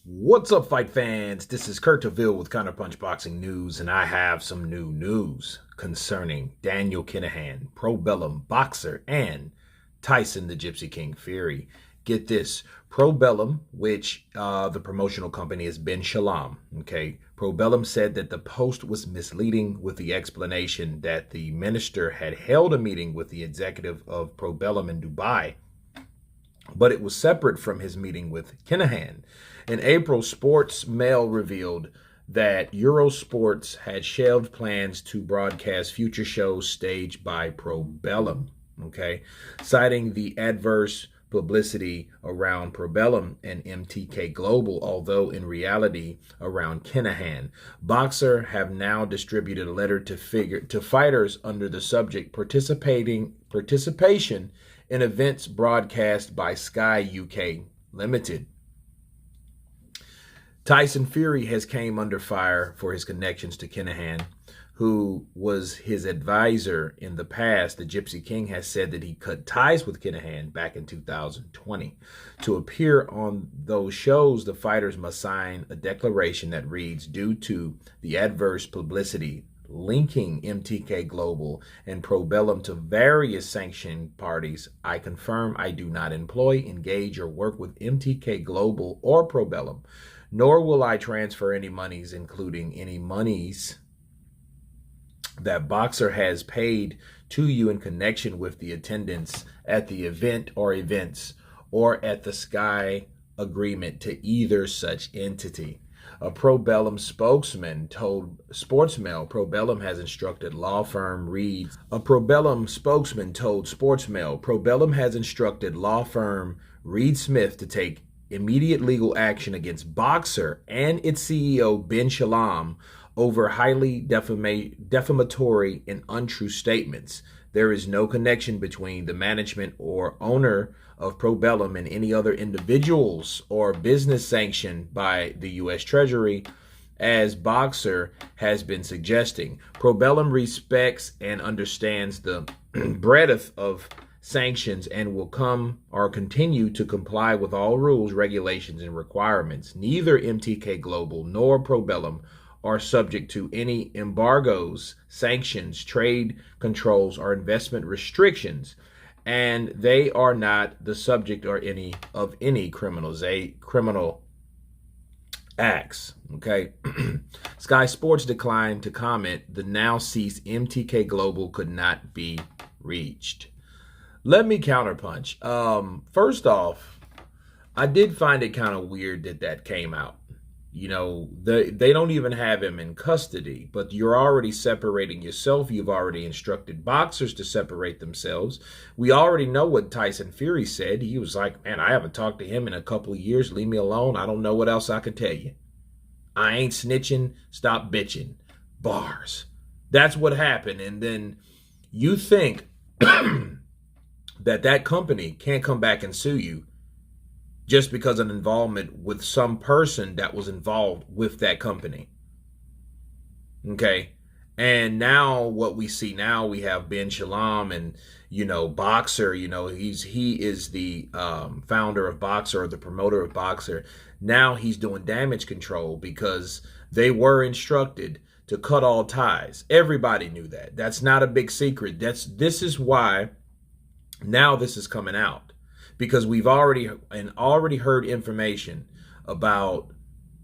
What's up, fight fans? This is Kurt DeVille with Counterpunch Boxing News, and I have some new news concerning Daniel Kinahan, Probelum boxer, and Tyson the Gypsy King Fury. Get this, Probelum, which the promotional company has been Shalom, okay? Probelum said that the post was misleading with the explanation that the minister had held a meeting with the executive of Probelum in Dubai, but it was separate from his meeting with Kinahan. In April, Sports Mail revealed that Eurosports had shelved plans to broadcast future shows staged by Probelum, okay, citing the adverse publicity around Probelum and MTK Global, although in reality around Kinahan. Boxer have now distributed a letter to fighters under the subject participation in events broadcast by Sky UK Limited. Tyson Fury has came under fire for his connections to Kinahan, who was his advisor in the past. The Gypsy King has said that he cut ties with Kinahan back in 2020. To appear on those shows, the fighters must sign a declaration that reads, "Due to the adverse publicity linking MTK Global and Probelum to various sanctioned parties, I confirm I do not employ, engage, or work with MTK Global or Probelum, nor will I transfer any monies, including any monies that Boxer has paid to you in connection with the attendance at the event or events or at the Sky agreement to either such entity." A Probelum spokesman told Sportsmail Probelum has instructed law firm Reed Smith to take immediate legal action against Boxer and its CEO Ben Shalom over highly defamatory and untrue statements. There is no connection between the management or owner of Probelum and any other individuals or business sanctioned by the U.S. Treasury, as Boxer has been suggesting. Probelum respects and understands the breadth of sanctions and will continue to comply with all rules, regulations, and requirements. Neither MTK Global nor Probelum are subject to any embargoes, sanctions, trade controls, or investment restrictions, and they are not the subject or any criminal acts. Okay. Sky Sports declined to comment. The now ceased MTK Global could not be reached. Let me counterpunch. First off, I did find it kind of weird that came out. You know, they don't even have him in custody, but you're already separating yourself. You've already instructed boxers to separate themselves. We already know what Tyson Fury said. He was like, man, I haven't talked to him in a couple of years. Leave me alone. I don't know what else I could tell you. I ain't snitching. Stop bitching. Bars. That's what happened. And then you think that company can't come back and sue you just because of involvement with some person that was involved with that company. Okay. And now what we see now, we have Ben Shalom and, Boxer, he is the founder of Boxer, or the promoter of Boxer. Now he's doing damage control because they were instructed to cut all ties. Everybody knew that. That's not a big secret. This is why now this is coming out. Because we've already heard information about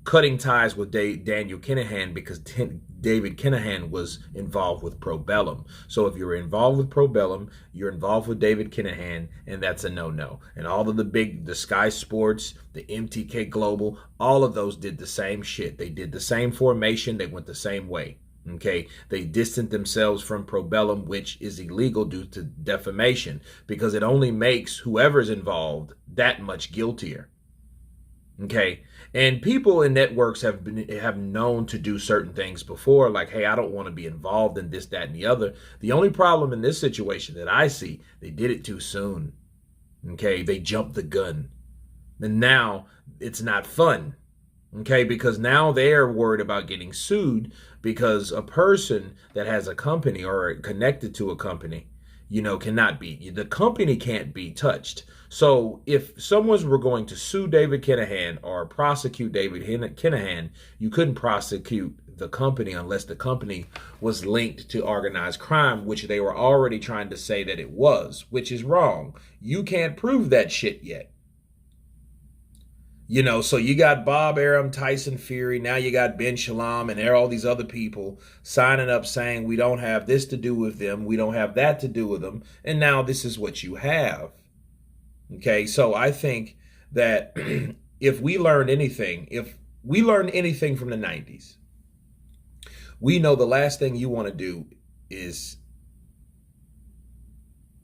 cutting ties with Daniel Kinahan because David Kinahan was involved with Probelum. So if you're involved with Probelum, you're involved with David Kinahan, and that's a no-no. And all of the Sky Sports, the MTK Global, all of those did the same shit. They did the same formation. They went the same way. Okay, they distanced themselves from Probelum, which is illegal due to defamation, because it only makes whoever's involved that much guiltier. Okay, and people in networks have known to do certain things before, like, hey, I don't want to be involved in this, that, and the other. The only problem in this situation that I see, they did it too soon. Okay, they jumped the gun, and now it's not fun. Okay, because now they're worried about getting sued because a person that has a company or connected to a company, cannot be. The company can't be touched. So if someone were going to sue David Kinahan or prosecute David Kinahan, you couldn't prosecute the company unless the company was linked to organized crime, which they were already trying to say that it was, which is wrong. You can't prove that shit yet. So you got Bob Arum, Tyson Fury, now you got Ben Shalom, and there are all these other people signing up saying we don't have this to do with them, we don't have that to do with them, and now this is what you have. Okay, so I think that if we learned anything from the 90s, we know the last thing you want to do is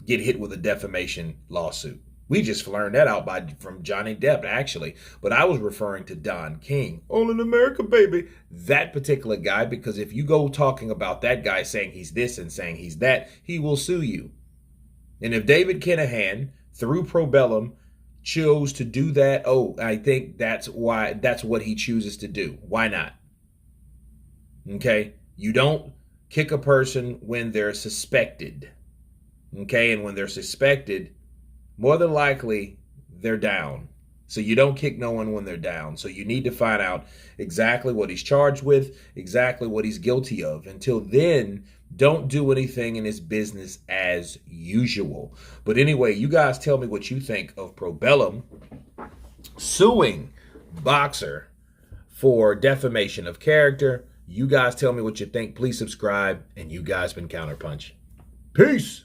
get hit with a defamation lawsuit. We just learned that out from Johnny Depp, actually. But I was referring to Don King. All in America, baby. That particular guy, because if you go talking about that guy saying he's this and saying he's that, he will sue you. And if David Kinahan, through Probelum, chose to do that, I think that's what he chooses to do. Why not? Okay? You don't kick a person when they're suspected. Okay? And when they're suspected, more than likely, they're down. So you don't kick no one when they're down. So you need to find out exactly what he's charged with, exactly what he's guilty of. Until then, don't do anything in his business as usual. But anyway, you guys tell me what you think of Probelum suing Boxer for defamation of character. You guys tell me what you think. Please subscribe. And you guys been Counterpunch. Peace.